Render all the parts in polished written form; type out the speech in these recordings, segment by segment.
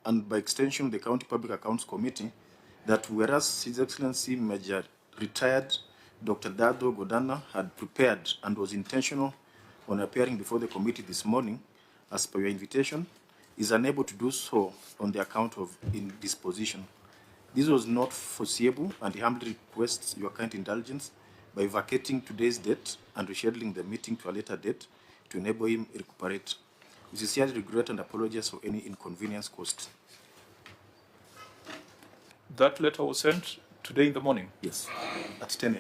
and by extension the County Public Accounts Committee, that whereas His Excellency Major Retired Dr. Dado Godana had prepared and was intentional on appearing before the committee this morning, as per your invitation, is unable to do so on the account of indisposition. This was not foreseeable, and he humbly requests your kind indulgence by vacating today's date and rescheduling the meeting to a later date to enable him recuperate. We sincerely regret and apologize for any inconvenience caused. That letter was sent today in the morning? Yes, at 10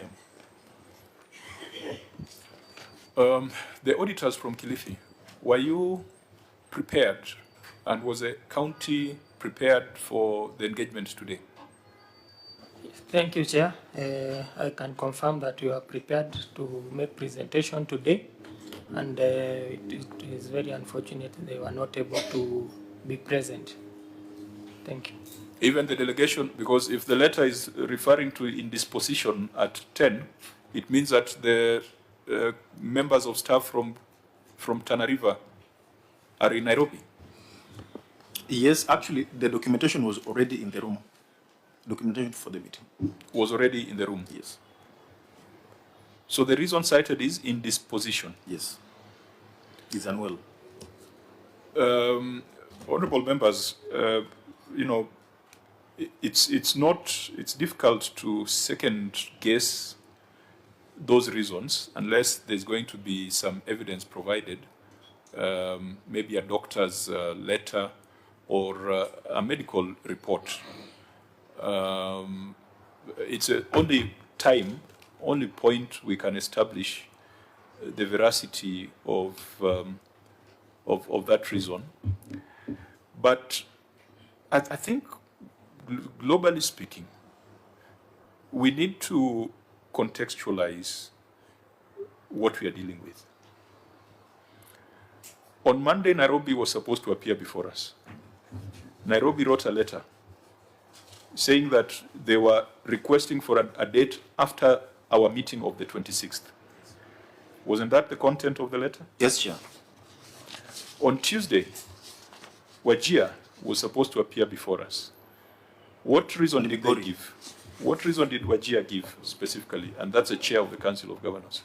a.m. The auditors from Kilifi, were you prepared, and was the county prepared for the engagement today? Thank you, Chair. I can confirm that you are prepared to make presentation today, and it is very unfortunate they were not able to be present. Thank you. Even the delegation, because if the letter is referring to indisposition at 10, it means that the members of staff from Tana River are in Nairobi. Yes, actually, the documentation was already in the room. Documentation for the meeting was already in the room. Yes. So the reason cited is indisposition. Yes. He's unwell. Honorable members, you know, it's difficult to second guess those reasons unless there's going to be some evidence provided, maybe a doctor's letter or a medical report. It's only point we can establish the veracity of that reason. But I think, globally speaking, we need to contextualize what we are dealing with. On Monday, Nairobi was supposed to appear before us. Nairobi wrote a letter saying that they were requesting for a date after our meeting of the 26th. Wasn't that the content of the letter? Yes, Chair. On Tuesday, Wajir was supposed to appear before us. What reason did they give? What reason did Wajir give specifically? And that's the chair of the Council of Governors.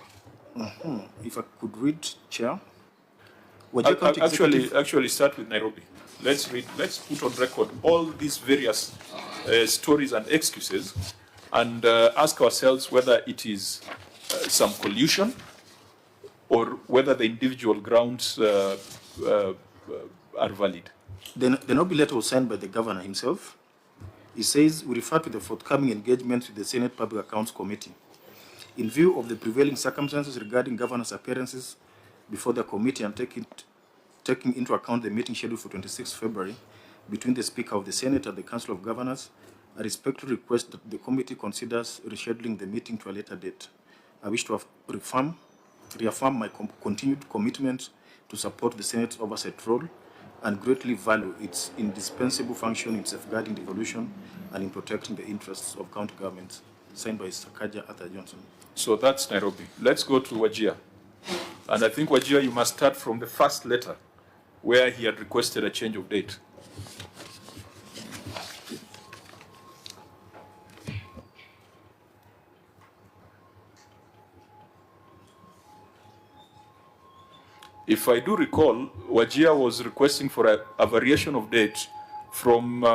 If I could read, Chair. Actually start with Nairobi. Let's put on record all these various stories and excuses, and ask ourselves whether it is some collusion or whether the individual grounds are valid. The Nairobi letter was signed by the governor himself. He says, we refer to the forthcoming engagement with the Senate Public Accounts Committee. In view of the prevailing circumstances regarding governor's appearances before the committee and taking into account the meeting scheduled for 26 February between the Speaker of the Senate and the Council of Governors, I respectfully request that the committee considers rescheduling the meeting to a later date. I wish to reaffirm my continued commitment to support the Senate's oversight role and greatly value its indispensable function in safeguarding devolution and in protecting the interests of county governments. Signed by Sakaja Arthur Johnson. So that's Nairobi. Let's go to Wajir. And I think, Wajir, you must start from the first letter where he had requested a change of date. If I do recall, Wajir was requesting for a variation of date from... we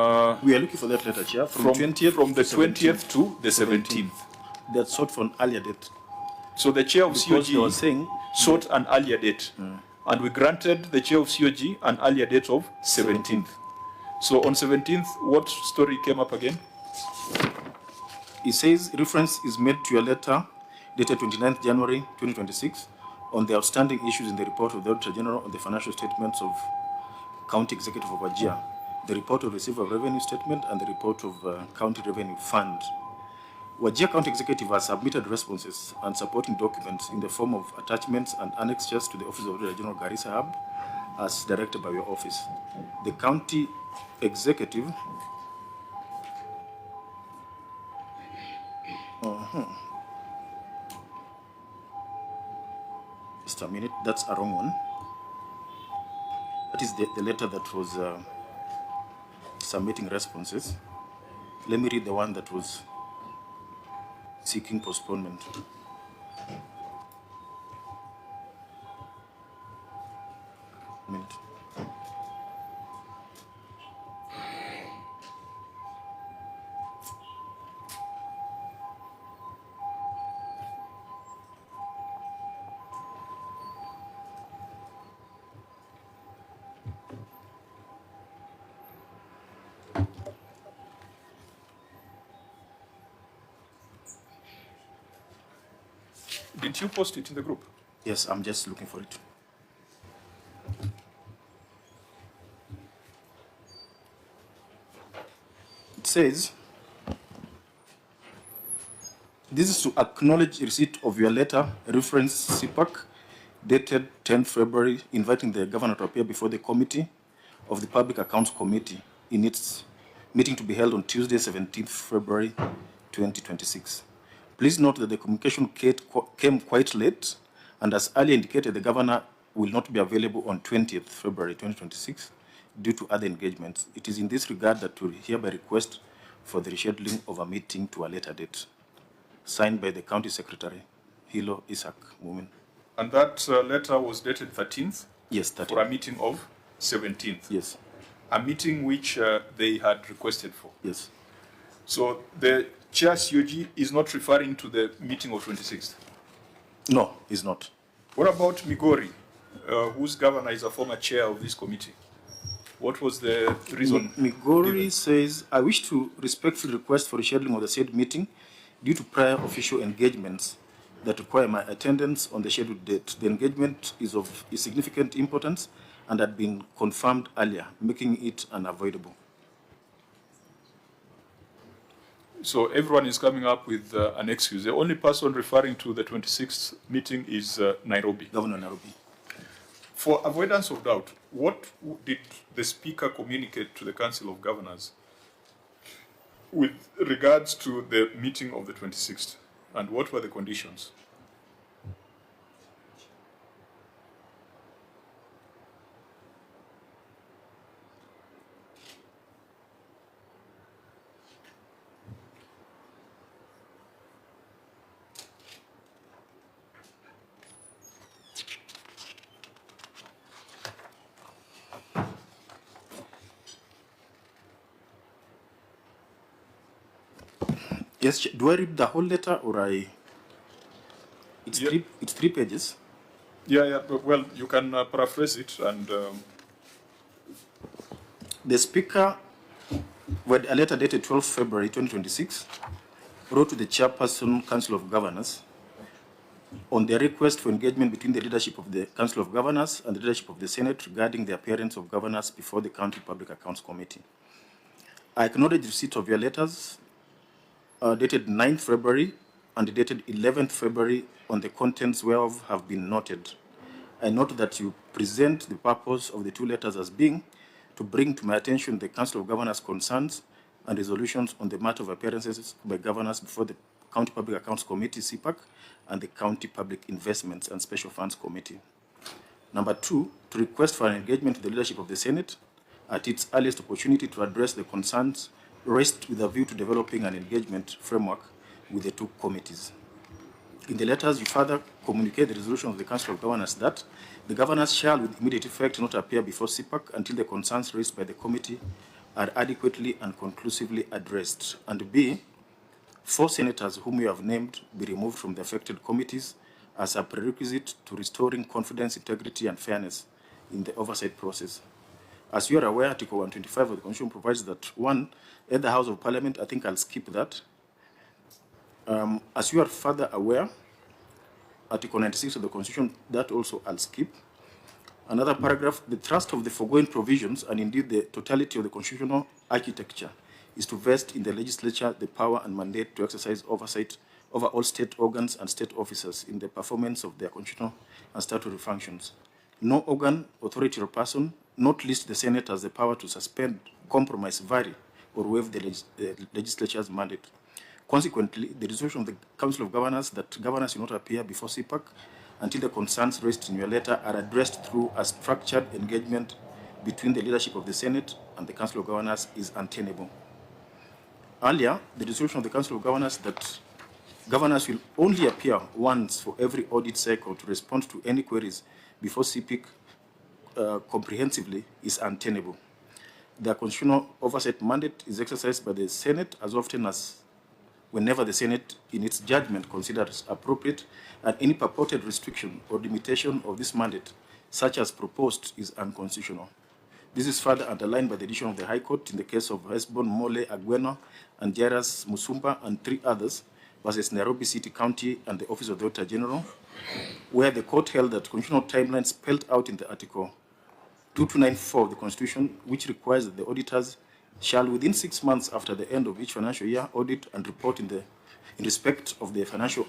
are looking for that letter, Chair. From the 20th to the 17th. They had sought for an earlier date. So the chair of COG sought an earlier date. And we granted the chair of COG an earlier date of 17th. So on 17th, what story came up again? It says reference is made to your letter dated 29th January 2026 on the outstanding issues in the report of the Auditor General on the financial statements of County Executive of Wajir, the report of Receiver of Revenue Statement, and the report of County Revenue Fund. Wajir County Executive has submitted responses and supporting documents in the form of attachments and annexures to the Office of Auditor General Garissa Hub as directed by your office. The County Executive Just a minute, that's a wrong one. That is the letter that was submitting responses. Let me read the one that was seeking postponement. Minute. Did you post it in the group? Yes, I'm just looking for it. It says, this is to acknowledge receipt of your letter, reference CPAC, dated 10th February, inviting the governor to appear before the committee of the Public Accounts Committee in its meeting to be held on Tuesday, 17th February, 2026. Please note that the communication came quite late, and as earlier indicated, the governor will not be available on 20th February 2026 due to other engagements. It is in this regard that we hereby request for the rescheduling of a meeting to a later date. Signed by the County Secretary, Hilo Isaac Mumin. And that letter was dated 13th? Yes, 13th. For a meeting of 17th? Yes. A meeting which they had requested for? Yes. So the chair COG is not referring to the meeting of 26th? No, he's not. What about Migori, whose governor is a former chair of this committee? What was the reason? Migori given? says, I wish to respectfully request for rescheduling of the said meeting due to prior official engagements that require my attendance on the scheduled date. The engagement is of significant importance and had been confirmed earlier, making it unavoidable. So everyone is coming up with an excuse. The only person referring to the 26th meeting is Nairobi. Governor Nairobi. For avoidance of doubt, what did the Speaker communicate to the Council of Governors with regards to the meeting of the 26th? And what were the conditions? Yes, do I read the whole letter or I? It's, Yeah. it's 3 pages. Yeah, but, well, you can paraphrase it and... The Speaker, with a letter dated 12 February 2026, wrote to the Chairperson Council of Governors on their request for engagement between the leadership of the Council of Governors and the leadership of the Senate regarding the appearance of governors before the County Public Accounts Committee. I acknowledge receipt of your letters dated 9th February and dated 11th February, on the contents whereof have been noted. I note that you present the purpose of the 2 letters as being to bring to my attention the Council of Governors' concerns and resolutions on the matter of appearances by governors before the County Public Accounts Committee, CPAC, and the County Public Investments and Special Funds Committee. Number 2, to request for an engagement with the leadership of the Senate at its earliest opportunity to address the concerns raised with a view to developing an engagement framework with the 2 committees. In the letters, you further communicate the resolution of the Council of Governors that the governors shall, with immediate effect, not appear before CPAC until the concerns raised by the committee are adequately and conclusively addressed. And B, 4 senators whom you have named be removed from the affected committees as a prerequisite to restoring confidence, integrity, and fairness in the oversight process. As you are aware, Article 125 of the Constitution provides that 1, at the House of Parliament, I think I'll skip that. As you are further aware, Article 96 of the Constitution, that also I'll skip. Another paragraph, the thrust of the foregoing provisions, and indeed the totality of the constitutional architecture, is to vest in the legislature the power and mandate to exercise oversight over all state organs and state officers in the performance of their constitutional and statutory functions. No organ, authority, or person, not least the Senate, has the power to suspend, compromise, vary, or waive the legislature's mandate. Consequently, the resolution of the Council of Governors that governors will not appear before CPAC until the concerns raised in your letter are addressed through a structured engagement between the leadership of the Senate and and the Council of Governors is untenable. Earlier, the resolution of the Council of Governors that governors will only appear once for every audit cycle to respond to any queries before CPIC comprehensively is untenable. The constitutional oversight mandate is exercised by the Senate as often as whenever the Senate, in its judgment, considers appropriate, and any purported restriction or limitation of this mandate, such as proposed, is unconstitutional. This is further underlined by the decision of the High Court in the case of Hesbon Mole Agweno and Jairus Musumba and 3 others versus Nairobi City County and the Office of the Auditor General, where the court held that constitutional timelines spelled out in the Article 2294 of the Constitution, which requires that the auditors shall, within 6 months after the end of each financial year, audit and report in respect of the financial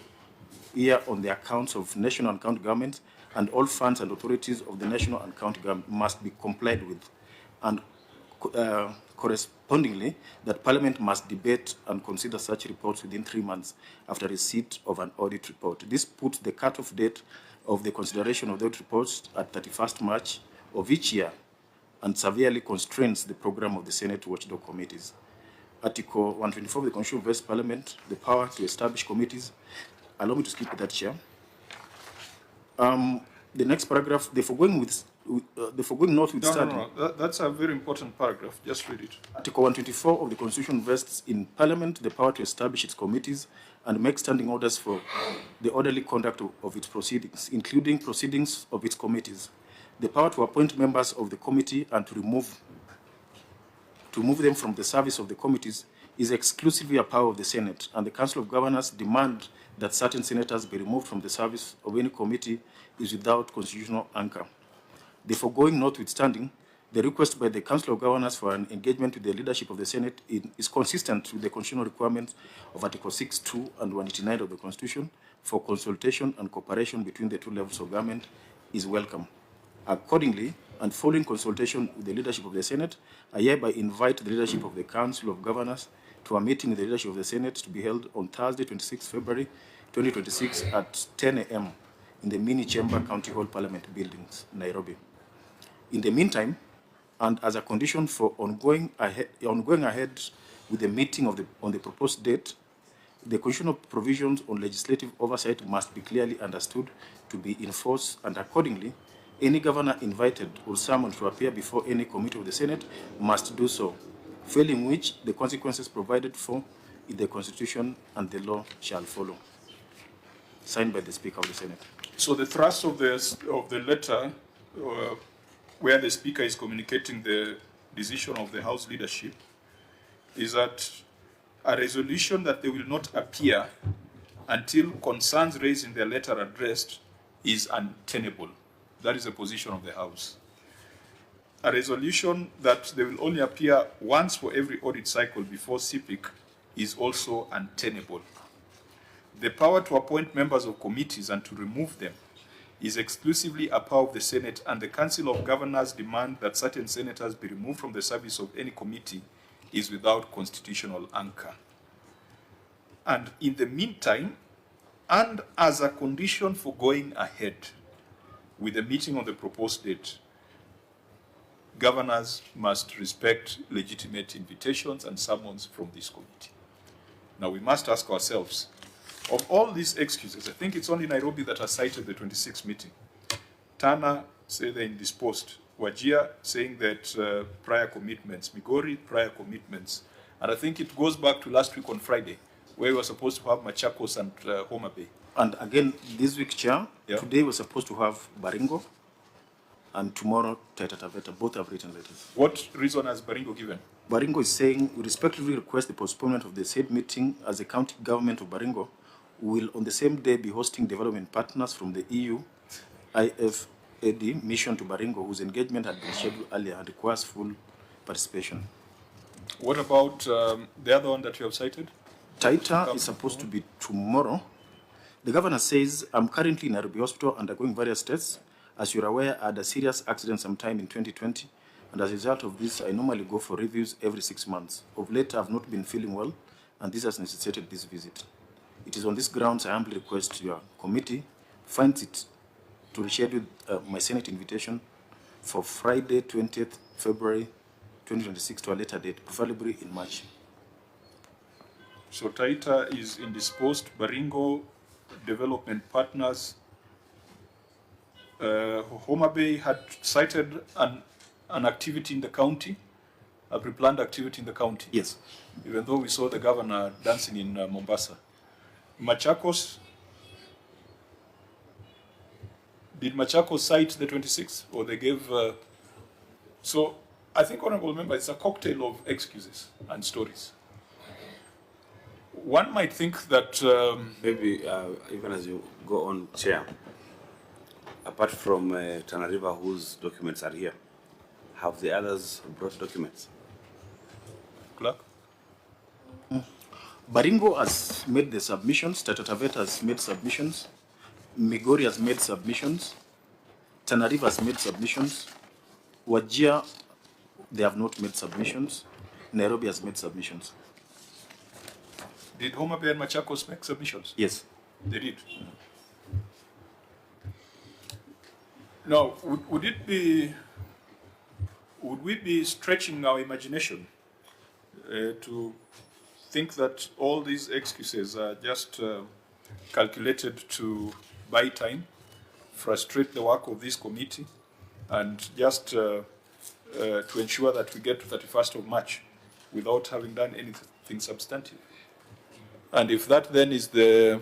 year on the accounts of national and county governments, and all funds and authorities of the national and county government must be complied with, and correspondingly, that Parliament must debate and consider such reports within 3 months after receipt of an audit report. This puts the cut-off date of the consideration of the audit reports at 31st March of each year and severely constrains the program of the Senate watchdog committees. Article 124 of the Constitution vests Parliament the power to establish committees. Allow me to skip that, Chair. The next paragraph, the foregoing notwithstanding. No. That's a very important paragraph. Just read it. Article 124 of the Constitution vests in Parliament the power to establish its committees and make standing orders for the orderly conduct of its proceedings, including proceedings of its committees. The power to appoint members of the committee and to remove them from the service of the committees is exclusively a power of the Senate, and the Council of Governors demand that certain senators be removed from the service of any committee is without constitutional anchor. The foregoing notwithstanding, the request by the Council of Governors for an engagement with the leadership of the Senate is consistent with the constitutional requirements of Article 6(2) and 189 of the Constitution for consultation and cooperation between the 2 levels of government is welcome. Accordingly, and following consultation with the leadership of the Senate, I hereby invite the leadership of the Council of Governors to a meeting with the leadership of the Senate to be held on Thursday, 26 February 2026 at 10 a.m. in the Mini Chamber County Hall Parliament Buildings, Nairobi. In the meantime, and as a condition for ongoing ahead with the meeting on the proposed date, the constitutional provisions on legislative oversight must be clearly understood to be enforced, and accordingly, any governor invited or summoned to appear before any committee of the Senate must do so, failing which the consequences provided for in the Constitution and the law shall follow. Signed by the Speaker of the Senate. So the thrust of the letter, where the Speaker is communicating the decision of the House leadership, is that a resolution that they will not appear until concerns raised in their letter addressed is untenable. That is the position of the House. A resolution that they will only appear once for every audit cycle before CPIC is also untenable. The power to appoint members of committees and to remove them is exclusively a power of the Senate, and the Council of Governors demand that certain senators be removed from the service of any committee is without constitutional anchor. And in the meantime, and as a condition for going ahead with the meeting on the proposed date, governors must respect legitimate invitations and summons from this committee. Now we must ask ourselves, of all these excuses, I think it's only Nairobi that has cited the 26th meeting. Tana say they're indisposed. Wajir saying that prior commitments. Migori, prior commitments. And I think it goes back to last week on Friday, where we were supposed to have Machakos and Homa Bay. And again, this week, Chair, Yeah. Today we're supposed to have Baringo, and tomorrow Taita Taveta. Both have written letters. What reason has Baringo given? Baringo is saying, we respectfully request the postponement of the said meeting as the county government of Baringo will on the same day be hosting development partners from the EU, IFAD mission to Baringo, whose engagement had been scheduled earlier and requires full participation. What about the other one that you have cited? Taita is supposed to be tomorrow. The governor says, I'm currently in Nairobi Hospital undergoing various tests. As you're aware, I had a serious accident sometime in 2020, and as a result of this, I normally go for reviews every 6 months. Of late, I've not been feeling well, and this has necessitated this visit. It is on this grounds I humbly request your committee finds it to reschedule my Senate invitation for Friday, 20th February 2026 to a later date, preferably in March. So Taita is indisposed. Baringo Development Partners. Homa Bay had cited an activity in the county, a pre-planned activity in the county. Yes. Even though we saw the governor dancing in Mombasa. Machakos, did Machakos cite the 26th, or they gave? So I think, Honorable Member, it's a cocktail of excuses and stories. One might think that maybe even as you go on, Chair, apart from Tana River, whose documents are here, have the others brought documents? Clerk. Baringo has made the submissions, Taita Taveta has made submissions, Migori has made submissions, Tana River has made submissions, Wajir, they have not made submissions, Nairobi has made submissions. Did Homa Bay and Machakos make submissions? Yes. They did. Now, would we be stretching our imagination to think that all these excuses are just calculated to buy time, frustrate the work of this committee, and just to ensure that we get to 31st of March without having done anything substantive? And if that then is the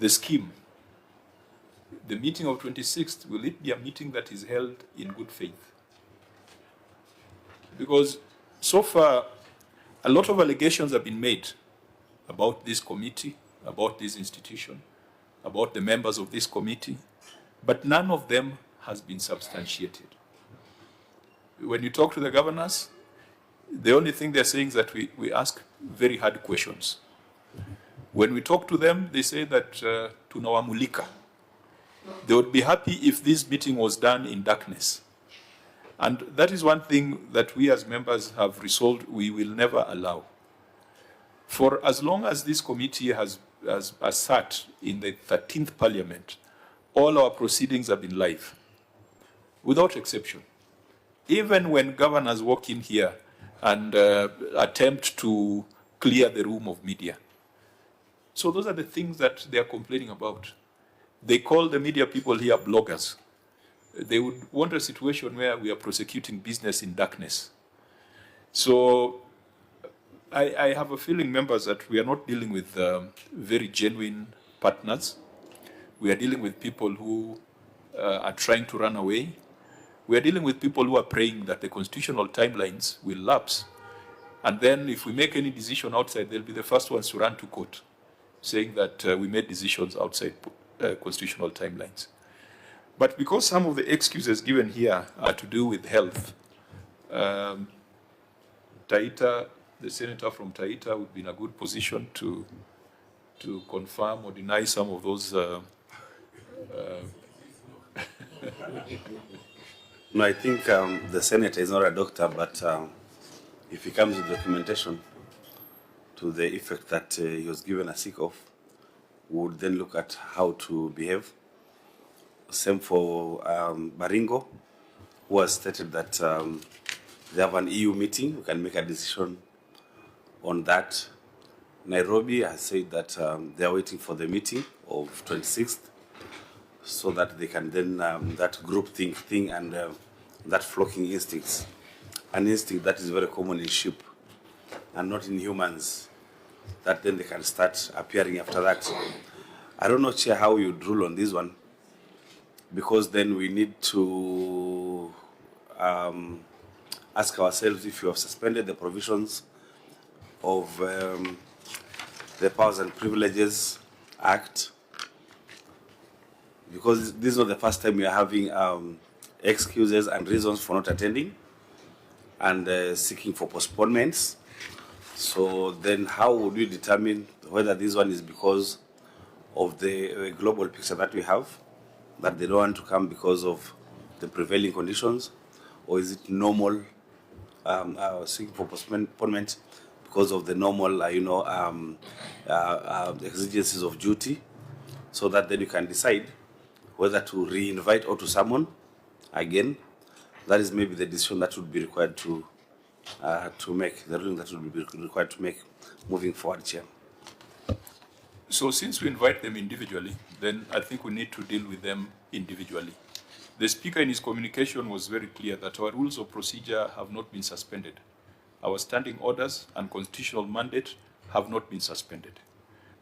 scheme, the meeting of 26th, will it be a meeting that is held in good faith? Because so far, a lot of allegations have been made about this committee, about this institution, about the members of this committee, but none of them has been substantiated. When you talk to the governors, the only thing they're saying is that we ask very hard questions. When we talk to them, they say that tunawamulika. They would be happy if this meeting was done in darkness. And that is one thing that we as members have resolved we will never allow. For as long as this committee has sat in the 13th Parliament, all our proceedings have been live, without exception. Even when governors walk in here and attempt to clear the room of media. So those are the things that they are complaining about. They call the media people here bloggers. They would want a situation where we are prosecuting business in darkness. So I have a feeling, members, that we are not dealing with very genuine partners. We are dealing with people who are trying to run away. We are dealing with people who are praying that the constitutional timelines will lapse. And then if we make any decision outside, they'll be the first ones to run to court, saying that we made decisions outside constitutional timelines. But because some of the excuses given here are to do with health, Taita, the senator from Taita, would be in a good position to confirm or deny some of those. No, I think the senator is not a doctor, but if he comes with documentation to the effect that he was given a sick off, we would then look at how to behave. Same for Baringo, who has stated that they have an EU meeting. We can make a decision on that. Nairobi has said that they are waiting for the meeting of 26th so that they can then, that group thing and that flocking instincts, an instinct that is very common in sheep and not in humans, that then they can start appearing after that. I don't know, Chair, how you'd rule on this one, because then we need to ask ourselves if you have suspended the provisions of the Powers and Privileges Act, because this is not the first time we are having excuses and reasons for not attending and seeking for postponements. So then how would we determine whether this one is because of the global picture that we have, that they don't want to come because of the prevailing conditions, or is it normal seeking for postponement because of the normal, exigencies of duty, so that then you can decide whether to re-invite or to summon again? That is maybe the decision that would be required to to make, the ruling that will be required to make moving forward, Chair. So since we invite them individually, then I think we need to deal with them individually. The Speaker in his communication was very clear that our rules of procedure have not been suspended. Our standing orders and constitutional mandate have not been suspended.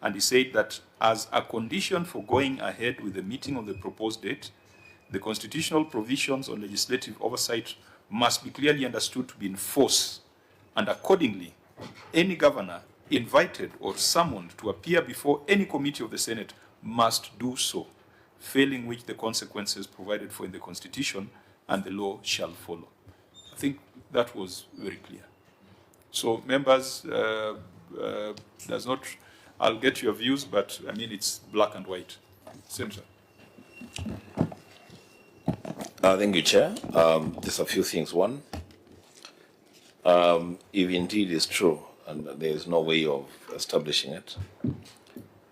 And he said that as a condition for going ahead with the meeting on the proposed date, the constitutional provisions on legislative oversight must be clearly understood to be in force, and accordingly, any governor invited or summoned to appear before any committee of the Senate must do so, failing which the consequences provided for in the Constitution and the law shall follow. I think that was very clear. So members, does not, I'll get your views, but I mean, it's black and white. Senator. Thank you, Chair. Just a few things. One, if indeed it's true, and there is no way of establishing it,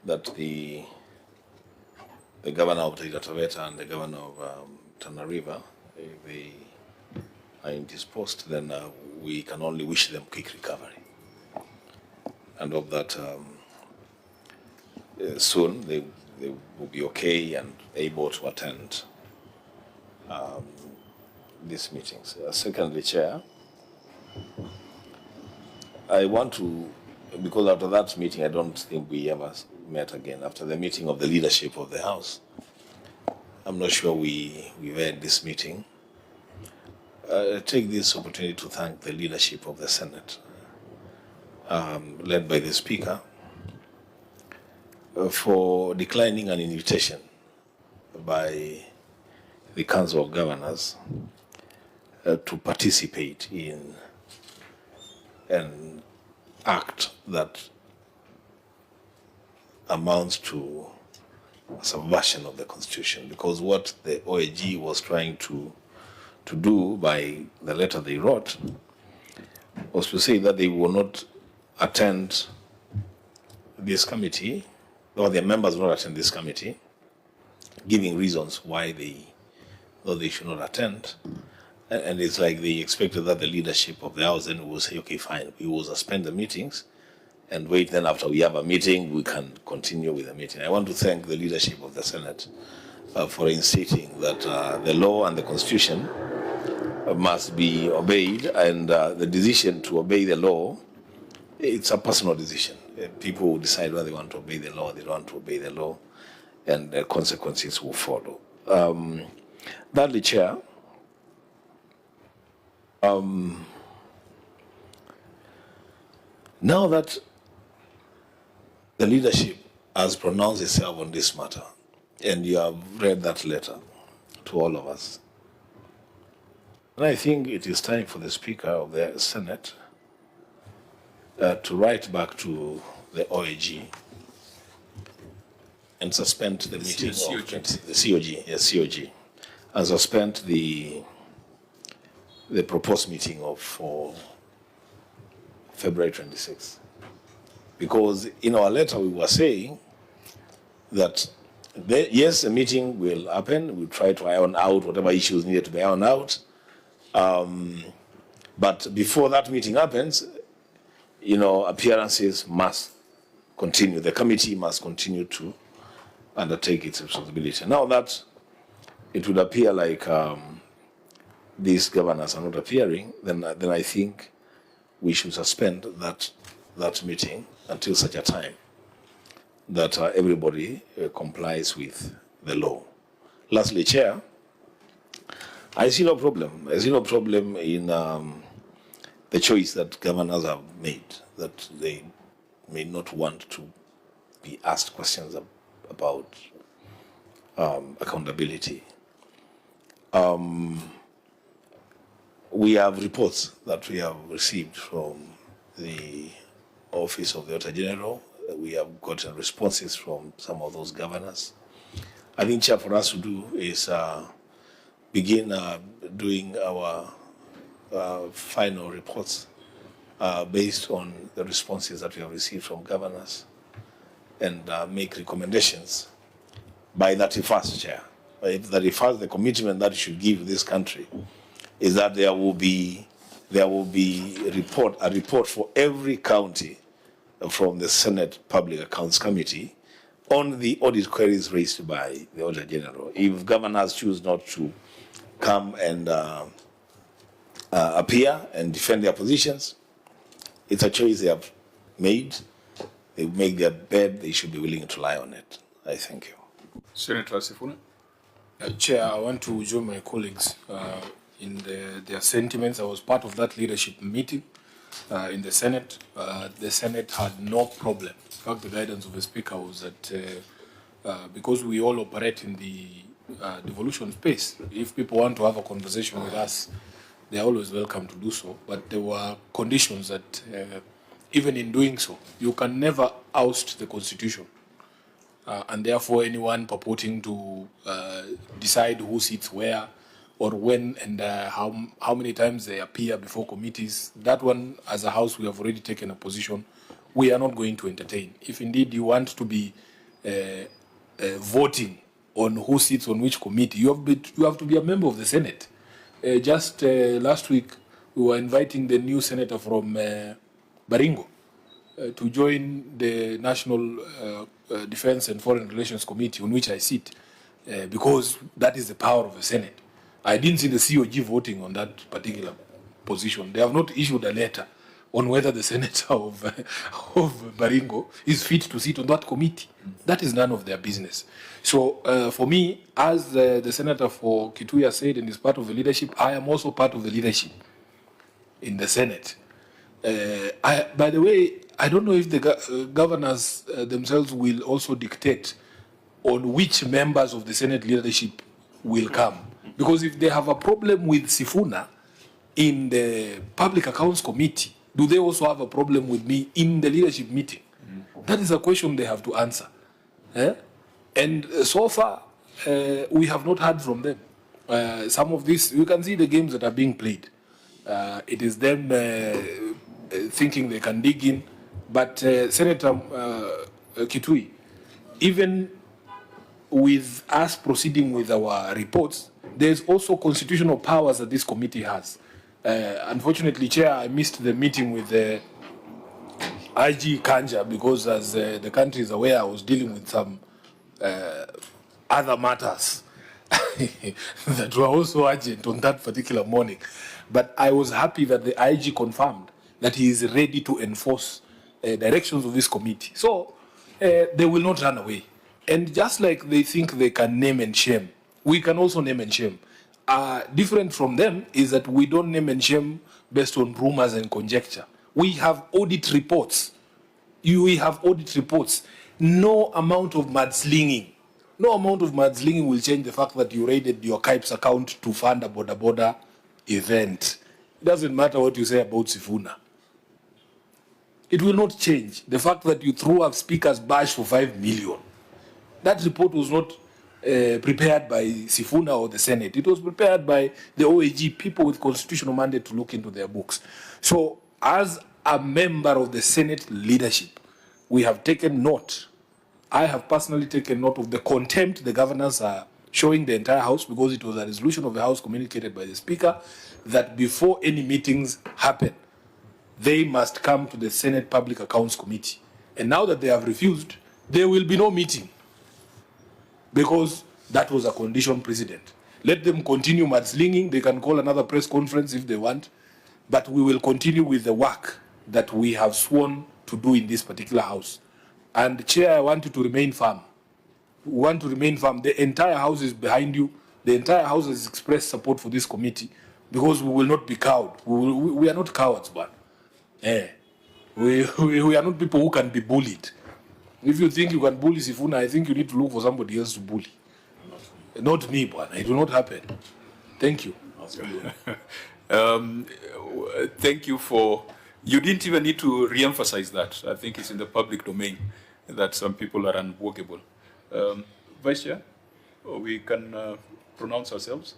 that the governor of Taita Taveta and the governor of Tana River, if they are indisposed, then we can only wish them quick recovery. And hope that soon they will be okay and able to attend these meetings. Secondly, Chair, I want to, because after that meeting, I don't think we ever met again. After the meeting of the leadership of the House, I'm not sure we had this meeting. I take this opportunity to thank the leadership of the Senate, led by the Speaker, for declining an invitation by the Council of Governors to participate in an act that amounts to a subversion of the Constitution, because what the OAG was trying to do by the letter they wrote was to say that they will not attend this committee, or their members will not attend this committee, giving reasons why they should not attend. And it's like they expected that the leadership of the House then will say, okay, fine, we will suspend the meetings and wait, then after we have a meeting, we can continue with the meeting. I want to thank the leadership of the Senate for insisting that the law and the Constitution must be obeyed, and the decision to obey the law, it's a personal decision. People will decide whether they want to obey the law or they don't want to obey the law, and the consequences will follow. Thirdly, Chair, now that the leadership has pronounced itself on this matter, and you have read that letter to all of us, and I think it is time for the Speaker of the Senate to write back to the OAG and suspend the meeting of the COG, yes, COG, and suspend the proposed meeting for February 26th. Because in our letter we were saying that yes, the meeting will happen, we'll try to iron out whatever issues needed to be ironed out, but before that meeting happens, appearances must continue. The committee must continue to undertake its responsibility. Now that it would appear like these governors are not appearing, then I think we should suspend that meeting until such a time that everybody complies with the law. Lastly, Chair, I see no problem. I see no problem in the choice that governors have made, that they may not want to be asked questions about accountability. We have reports that we have received from the Office of the Auditor General. We have gotten responses from some of those governors. I think, Chair, for us to do is begin doing our final reports based on the responses that we have received from governors, and make recommendations by 31st, Chair. By 31st, the commitment that you should give this country is that there will be there will be a report for every county from the Senate Public Accounts Committee on the audit queries raised by the Auditor General. If governors choose not to come and appear and defend their positions, it's a choice they have made. They make their bed, they should be willing to lie on it. I thank you. Senator Sifuna. Chair, I want to join my colleagues in their sentiments. I was part of that leadership meeting in the Senate. The Senate had no problem. In fact, the guidance of the Speaker was that because we all operate in the devolution space, if people want to have a conversation with us, they are always welcome to do so. But there were conditions that even in doing so, you can never oust the Constitution. And therefore, anyone purporting to decide who sits where or when and how many times they appear before committees, that one, as a House, we have already taken a position. We are not going to entertain. If indeed you want to be voting on who sits on which committee, you have to be a member of the Senate. Just last week, we were inviting the new senator from Baringo to join the National Defense and Foreign Relations Committee, on which I sit, because that is the power of the Senate. I didn't see the COG voting on that particular position. They have not issued a letter on whether the senator of Baringo is fit to sit on that committee. That is none of their business. So for me, as the senator for Kitui said, and is part of the leadership, I am also part of the leadership in the Senate. By the way, I don't know if the governors themselves will also dictate on which members of the Senate leadership will come. Because if they have a problem with Sifuna in the Public Accounts Committee, do they also have a problem with me in the leadership meeting? That is a question they have to answer. And so far, we have not heard from them. Some of this, you can see the games that are being played. It is them thinking they can dig in. But Senator Kitui, even with us proceeding with our reports, there's also constitutional powers that this committee has. Unfortunately, Chair, I missed the meeting with the IG Kanja because, as the country is aware, I was dealing with some other matters that were also urgent on that particular morning. But I was happy that the IG confirmed that he is ready to enforce directions of this committee. So they will not run away. And just like they think they can name and shame, we can also name and shame. Different from them is that we don't name and shame based on rumors and conjecture. We have audit reports. We have audit reports. No amount of mudslinging will change the fact that you raided your KIPES account to fund a border event. It doesn't matter what you say about Sifuna. It will not change the fact that you threw up speaker's badge for 5 million. That report was not prepared by Sifuna or the Senate. It was prepared by the OAG, people with constitutional mandate to look into their books. So as a member of the Senate leadership, we have taken note. I have personally taken note of the contempt the governors are showing the entire House, because it was a resolution of the House communicated by the Speaker that before any meetings happen, they must come to the Senate Public Accounts Committee. And now that they have refused, there will be no meeting, because that was a condition precedent. Let them continue mudslinging. They can call another press conference if they want, but we will continue with the work that we have sworn to do in this particular House. And Chair, I want you to remain firm. We want to remain firm. The entire House is behind you. The entire House has expressed support for this committee, because we will not be cowed. We are not cowards, but we are not people who can be bullied. If you think you can bully Sifuna, I think you need to look for somebody else to bully. Not me, but it will not happen. Thank you. Thank you for... You didn't even need to re-emphasize that. I think it's in the public domain that some people are unworkable. Vice Chair, we can pronounce ourselves.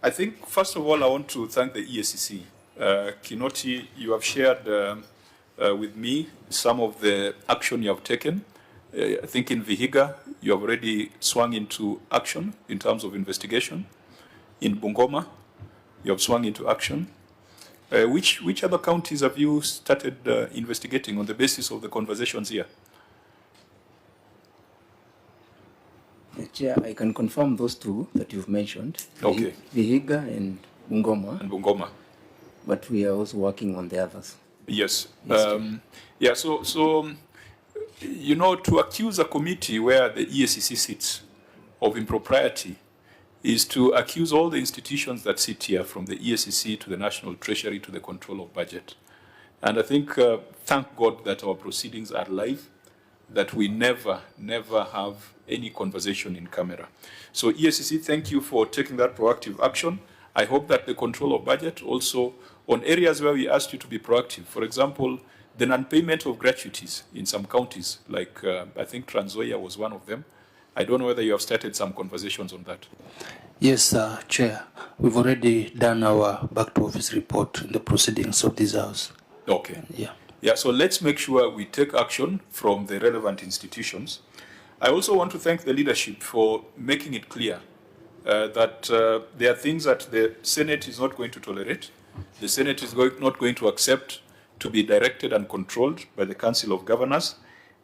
I think, first of all, I want to thank the EACC. Kinoti, you have shared with me some of the action you have taken. I think in Vihiga, you have already swung into action in terms of investigation. In Bungoma, you have swung into action. Which other counties have you started investigating on the basis of the conversations here? Chair, I can confirm those two that you've mentioned, Okay. Vihiga and Bungoma, And Bungoma. but we are also working on the others. Yes. Yes, Yeah, so, you know, to accuse a committee where the EACC sits of impropriety is to accuse all the institutions that sit here, from the EACC to the National Treasury to the control of budget. And I think, thank God that our proceedings are live, that we never have any conversation in camera. So EACC, thank you for taking that proactive action. I hope that the control of budget also, on areas where we asked you to be proactive, for example, the non-payment of gratuities in some counties, like I think Trans Nzoia was one of them. I don't know whether you have started some conversations on that. Yes, Chair. We've already done our back to office report in the proceedings of this House. Okay. Yeah. Yeah, so let's make sure we take action from the relevant institutions. I also want to thank the leadership for making it clear that there are things that the Senate is not going to tolerate. The Senate is not going to accept to be directed and controlled by the Council of Governors,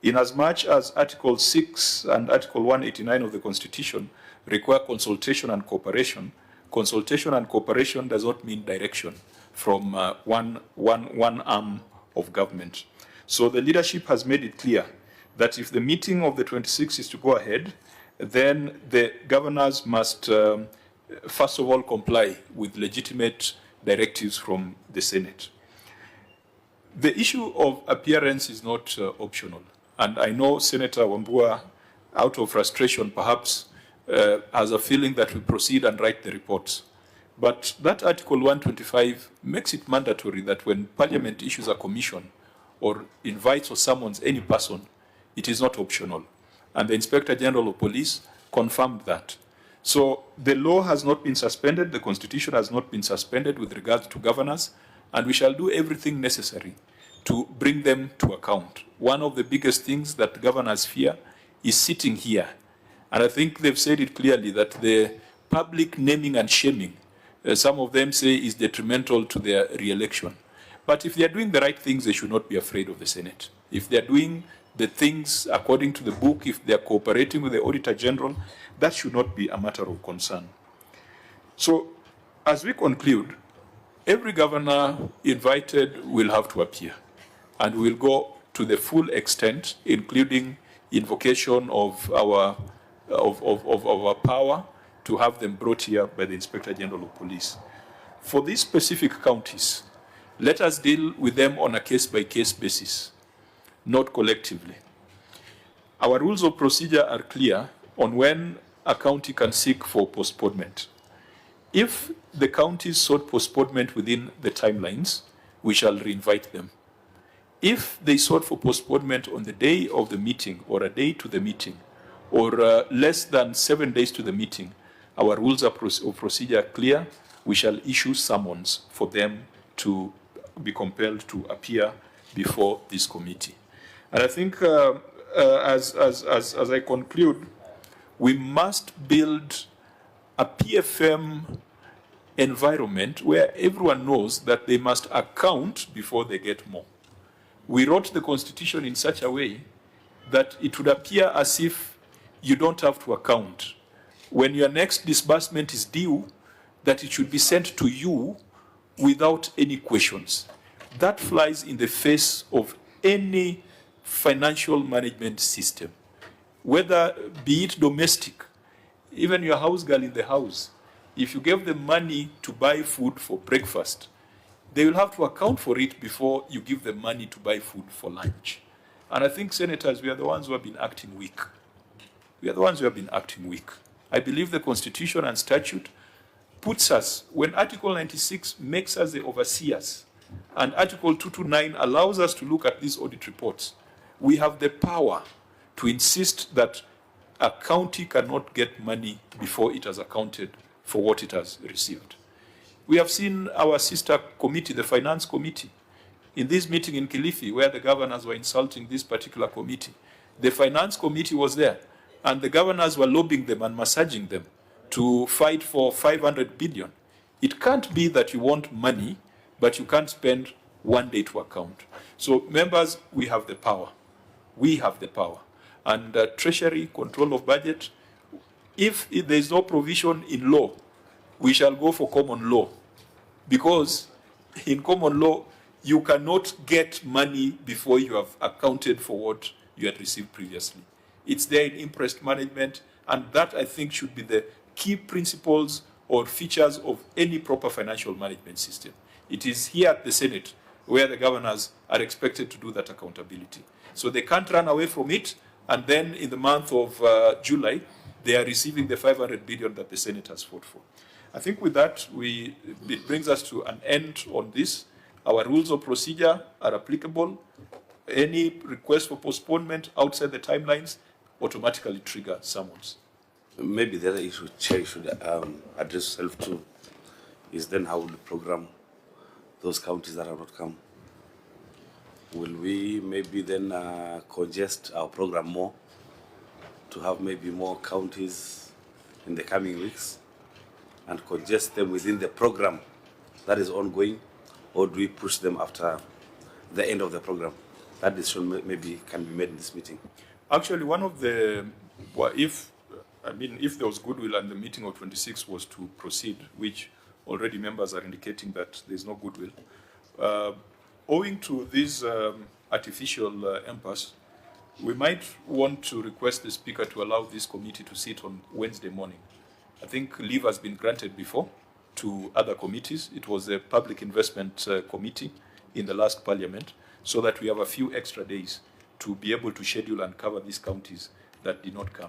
in as much as Article 6 and Article 189 of the Constitution require consultation and cooperation. Consultation and cooperation does not mean direction from one arm of government. So the leadership has made it clear that if the meeting of the 26th is to go ahead, then the governors must, first of all, comply with legitimate directives from the Senate. The issue of appearance is not optional. And I know Senator Wambua, out of frustration perhaps, has a feeling that we proceed and write the reports. But that Article 125 makes it mandatory that when Parliament issues a commission or invites or summons any person, it is not optional. And the Inspector General of Police confirmed that. So the law has not been suspended, the Constitution has not been suspended with regards to governors, and we shall do everything necessary to bring them to account. One of the biggest things that governors fear is sitting here. And I think they've said it clearly that the public naming and shaming, some of them say, is detrimental to their re-election. But if they are doing the right things, they should not be afraid of the Senate. If they are doing the things according to the book, if they are cooperating with the Auditor General, that should not be a matter of concern. So, as we conclude, every governor invited will have to appear, and we'll go to the full extent, including invocation of our power to have them brought here by the Inspector General of Police. For these specific counties, let us deal with them on a case-by-case basis, not collectively. Our rules of procedure are clear on when a county can seek for postponement. If the counties sought postponement within the timelines, we shall reinvite them. If they sought for postponement on the day of the meeting or a day to the meeting or less than 7 days to the meeting, our rules of procedure are clear. We shall issue summons for them to be compelled to appear before this committee. And I think as I conclude, we must build a PFM environment where everyone knows that they must account before they get more. We wrote the Constitution in such a way that it would appear as if you don't have to account. When your next disbursement is due, that it should be sent to you without any questions. That flies in the face of any financial management system, whether be it domestic, even your house girl in the house. If you give them money to buy food for breakfast, they will have to account for it before you give them money to buy food for lunch. And I think, senators, we are the ones who have been acting weak. We are the ones who have been acting weak. I believe the Constitution and statute puts us, when Article 96 makes us the overseers, and Article 229 allows us to look at these audit reports, we have the power to insist that a county cannot get money before it has accounted for what it has received. We have seen our sister committee, the Finance Committee, in this meeting in Kilifi, where the governors were insulting this particular committee. The Finance Committee was there, and the governors were lobbying them and massaging them to fight for 500 billion. It can't be that you want money but you can't spend 1 day to account. So members, we have the power. We have the power. And treasury, control of budget, if there is no provision in law, we shall go for common law. Because in common law, you cannot get money before you have accounted for what you had received previously. It's there in interest management, and that, I think, should be the key principles or features of any proper financial management system. It is here at the Senate where the governors are expected to do that accountability. So they can't run away from it, and then in the month of July, they are receiving the 500 billion that the Senate has fought for. I think with that, it brings us to an end on this. Our rules of procedure are applicable. Any request for postponement outside the timelines automatically trigger summons. Maybe the other issue Chair should address herself to is then how will we program those counties that have not come? Will we maybe then congest our program more to have maybe more counties in the coming weeks and congest them within the program that is ongoing, or do we push them after the end of the program? That decision maybe can be made in this meeting. Actually, one of the, well, if there was goodwill and the meeting of 26 was to proceed, which already members are indicating that there's no goodwill, owing to this artificial impasse, we might want to request the Speaker to allow this committee to sit on Wednesday morning. I think leave has been granted before to other committees. It was a Public Investment Committee in the last Parliament, so that we have a few extra days to be able to schedule and cover these counties that did not come.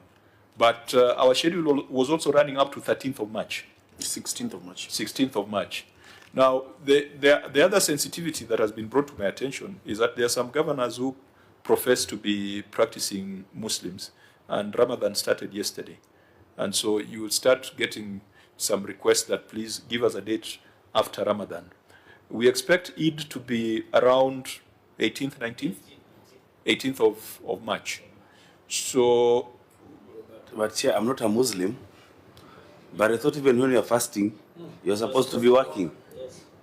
But our schedule was also running up to 13th of March. 16th of March. 16th of March. Now, the other sensitivity that has been brought to my attention is that there are some governors who profess to be practicing Muslims, and Ramadan started yesterday. And so you will start getting some requests that please give us a date after Ramadan. We expect Eid to be around 18th, 19th? 18th of March. So... But Chair, I'm not a Muslim, but I thought even when you're fasting, you're supposed to be working.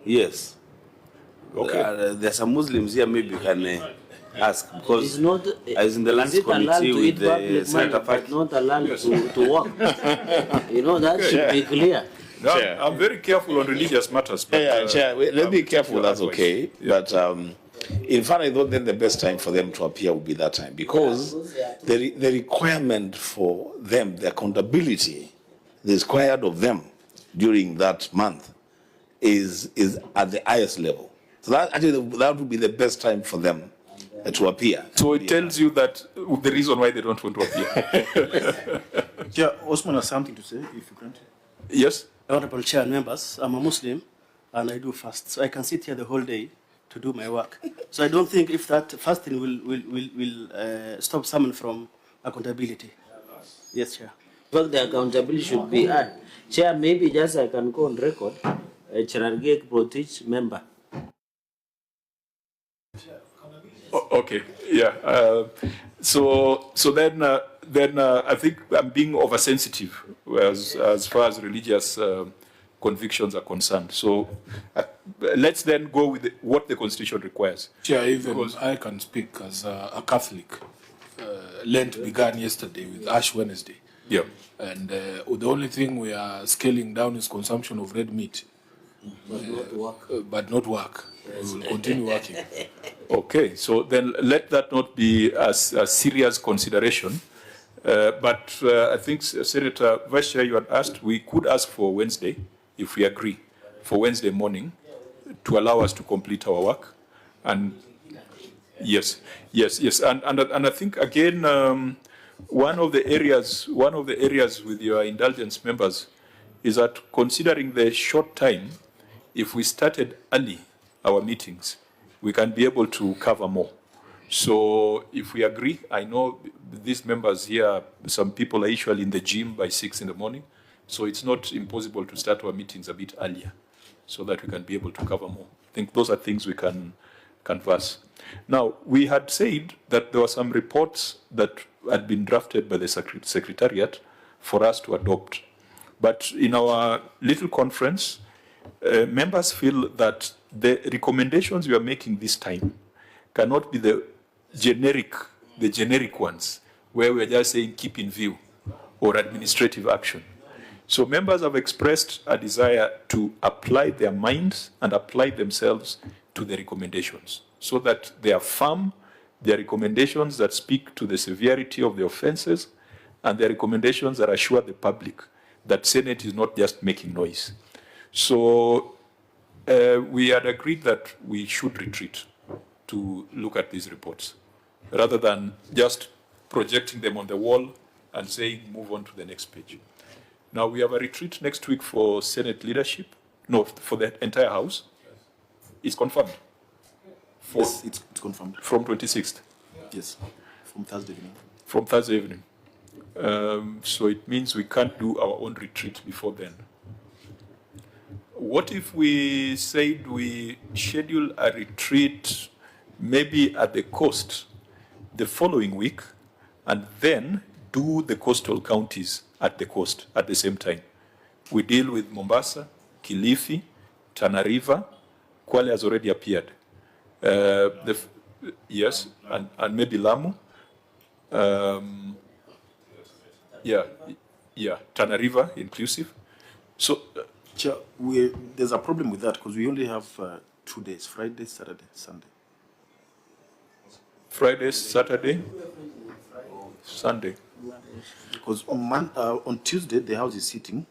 Yes. Okay. There are some Muslims here, maybe you can ask, because It's not, I was in the lands committee with the Senator but Faki. not allowed to work. That should be clear. Now, Chair. I'm very careful on religious matters. But, Chair, let's be careful, that's advice. okay. Yeah. But in fact, I thought then the best time for them to appear would be that time, because the requirement for them, the accountability required of them during that month is at the highest level. So that would be the best time for them to appear. So it tells you that the reason why they don't want to appear. Yeah, Osman has something to say, if you grant. Yes? Honorable Chair and members, I'm a Muslim and I do fast, so I can sit here the whole day to do my work. So I don't think if that fasting will stop someone from accountability. Yes, Chair. But the accountability should be had. Chair, maybe just I can go on record, Cherargek Protich member. Okay, yeah. So then I think I'm being oversensitive as far as religious convictions are concerned. So let's then go with what the Constitution requires. Chair, even I can speak as a Catholic. Lent began yesterday with Ash Wednesday. Yeah. And the only thing we are scaling down is consumption of red meat. But not work. We will continue working. Okay, so then let that not be a serious consideration. But I think, Senator Vice Chair, you had asked, we could ask for Wednesday, if we agree, for Wednesday morning to allow us to complete our work. And yes. And I think, again, one of the areas with your indulgence, members, is that considering the short time, if we started early our meetings, we can be able to cover more. So if we agree, I know these members here, some people are usually in the gym by 6 in the morning, so it's not impossible to start our meetings a bit earlier so that we can be able to cover more. I think those are things we can canvass. Now, we had said that there were some reports that had been drafted by the Secretariat for us to adopt. But in our little conference, members feel that the recommendations we are making this time cannot be the generic ones, where we are just saying keep in view or administrative action. So members have expressed a desire to apply their minds and apply themselves to the recommendations so that they are firm, their recommendations that speak to the severity of the offenses, and their recommendations that assure the public that Senate is not just making noise. So we had agreed that we should retreat to look at these reports rather than just projecting them on the wall and saying move on to the next page. Now we have a retreat next week for Senate leadership. No, for the entire House. It's confirmed. Yes, it's confirmed. From 26th. Yes, from Thursday evening. From Thursday evening. So it means we can't do our own retreat before then. What if we said we schedule a retreat maybe at the coast the following week and then do the coastal counties at the coast at the same time? We deal with Mombasa, Kilifi, Tana River. Kwale has already appeared. Yes, and maybe Lamu. Tana River inclusive. So, Chair, there's a problem with that because we only have 2 days, Friday, Saturday, Sunday. Friday, Saturday, Sunday. Because on Tuesday, the House is sitting,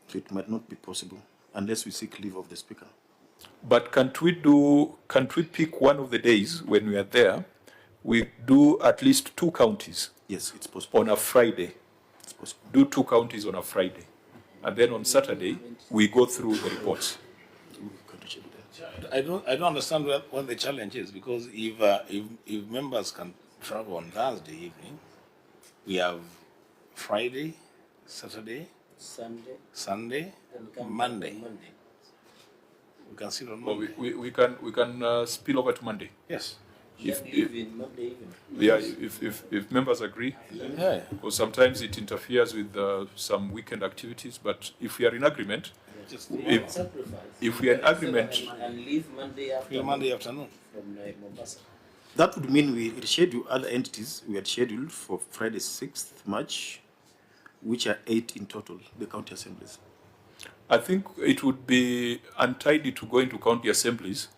so it might not be possible unless we seek leave of the Speaker. But can't we pick one of the days when we are there, we do at least 2 counties? Yes, it's possible. On a Friday. It's possible. Do 2 counties on a Friday. And then on Saturday, we go through the reports. I don't understand what the challenge is, because if members can travel on Thursday evening, we have Friday, Saturday, Sunday, Monday. We can sit on Monday. We can spill over to Monday. Yes. If members agree. Yeah. Or sometimes it interferes with some weekend activities, but if we are in agreement, if we are in agreement, and leave Monday afternoon. From Mombasa. That would mean we reschedule other entities we had scheduled for Friday, 6th March, which are 8 in total, the county assemblies. I think it would be untidy to go into county assemblies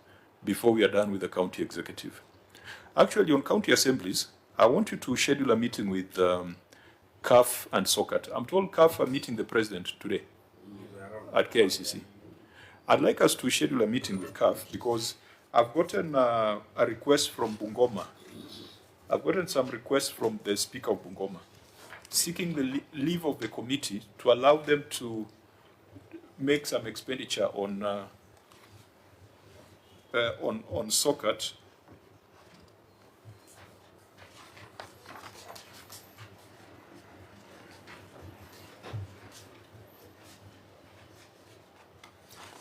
before we are done with the county executive. Actually, on county assemblies, I want you to schedule a meeting with CAF and SOCAT. I'm told CAF are meeting the president today at KICC. I'd like us to schedule a meeting with CAF because I've gotten a request from Bungoma. I've gotten some requests from the Speaker of Bungoma seeking the leave of the committee to allow them to make some expenditure on SOCAT.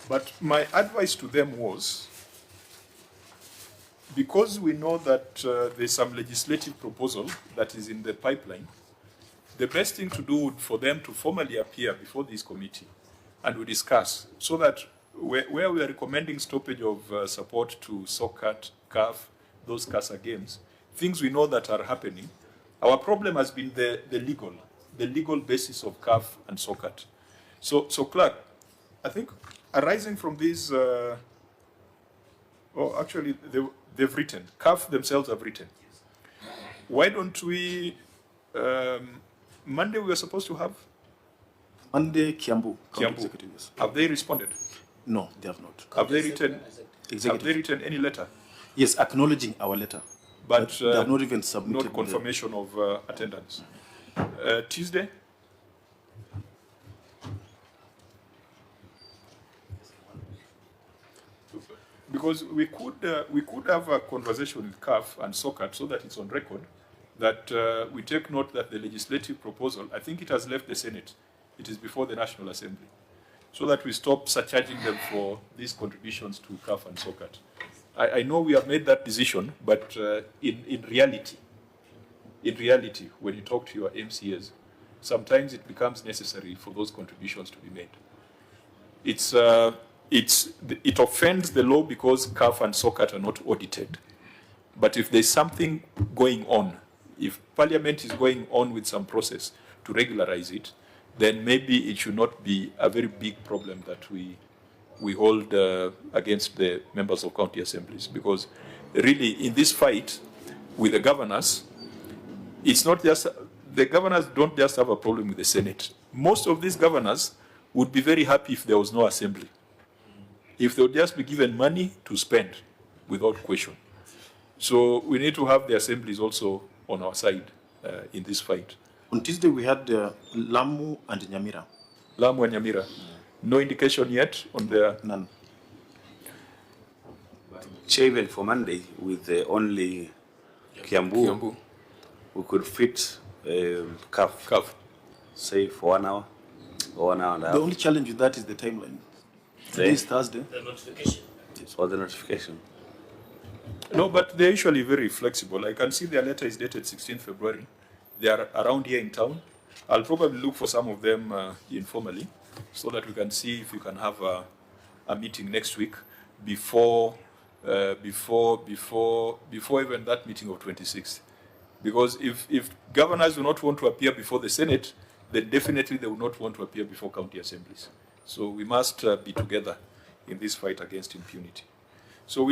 But my advice to them was, because we know that there's some legislative proposal that is in the pipeline, the best thing to do would for them to formally appear before this committee and we discuss, so that where we are recommending stoppage of support to SOCAT, CAF, those CASA games, things we know that are happening. Our problem has been the legal basis of CAF and SOCAT. So Clerk, I think arising from these, actually they've written, CAF themselves have written. Why don't we, Monday we were supposed to have? Monday, Kiambu. Have they responded? No, they have not. Have they written any letter? Yes, acknowledging our letter. But they have not even submitted. Not confirmation of attendance. Tuesday? Because we could have a conversation with CAF and SOCAT so that it's on record that we take note that the legislative proposal, I think it has left the Senate. It is before the National Assembly. So that we stop surcharging them for these contributions to CAF and SOCAT. I know we have made that decision, but in reality, when you talk to your MCAs, sometimes it becomes necessary for those contributions to be made. It's it offends the law because CAF and SOCAT are not audited. But if there's something going on, if Parliament is going on with some process to regularize it, then maybe it should not be a very big problem that we hold against the members of county assemblies. Because really, in this fight with the governors, it's not just, the governors don't just have a problem with the Senate. Most of these governors would be very happy if there was no assembly. If they would just be given money to spend without question. So we need to have the assemblies also on our side in this fight. On Tuesday, we had Lamu and Nyamira. Lamu and Nyamira. No indication yet on their... None. Chair, even for Monday, with only Kiambu, we could fit CAF, say for 1 hour or 1 hour and a half. The only challenge with that is the timeline. Today is Thursday. The notification. For the notification. No, but they're usually very flexible. I can see their letter is dated 16th February. They are around here in town. I'll probably look for some of them informally so that we can see if we can have a meeting next week before even that meeting of 26th. Because if governors do not want to appear before the Senate, then definitely they will not want to appear before county assemblies. So we must be together in this fight against impunity. So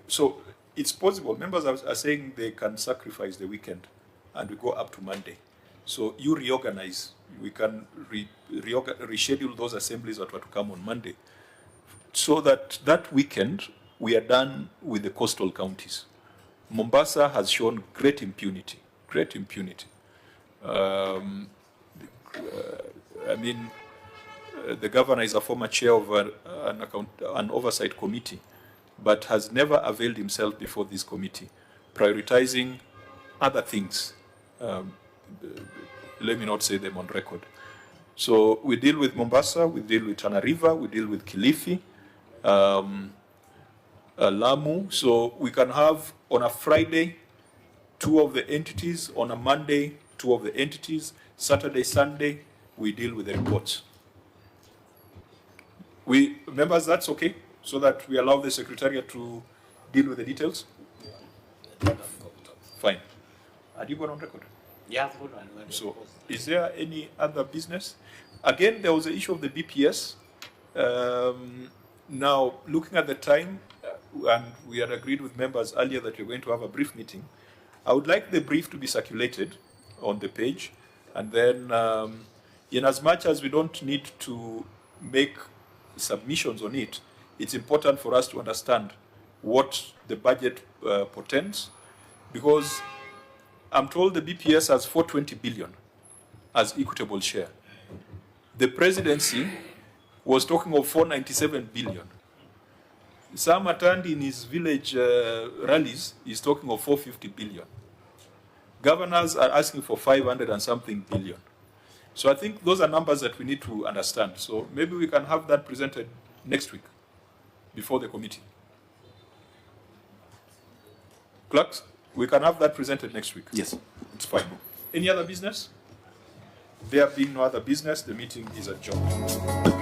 so it's possible. Members are saying they can sacrifice the weekend and we go up to Monday. So you reorganize. We can reschedule those assemblies that were to come on Monday, so that that weekend we are done with the coastal counties. Mombasa has shown great impunity. Great impunity. I mean, the governor is a former chair of an oversight committee, but has never availed himself before this committee, prioritizing other things. Let me not say them on record. So we deal with Mombasa, we deal with Tana River, we deal with Kilifi, Lamu. So we can have on a Friday 2 of the entities, on a Monday 2 of the entities, Saturday, Sunday we deal with the reports. Members, that's okay, so that we allow the Secretariat to deal with the details? Fine. Are you going on record? Yeah. So, is there any other business? Again, there was the issue of the BPS. Now, looking at the time, and we had agreed with members earlier that we're going to have a brief meeting, I would like the brief to be circulated on the page, and then in as much as we don't need to make submissions on it, it's important for us to understand what the budget portends, because I'm told the BPS has 420 billion as equitable share. The presidency was talking of 497 billion. Sam Atandi in his village rallies is talking of 450 billion. Governors are asking for 500 and something billion. So I think those are numbers that we need to understand. So maybe we can have that presented next week before the committee. Clerks, we can have that presented next week. Yes. It's fine. Any other business? There being no other business, the meeting is adjourned.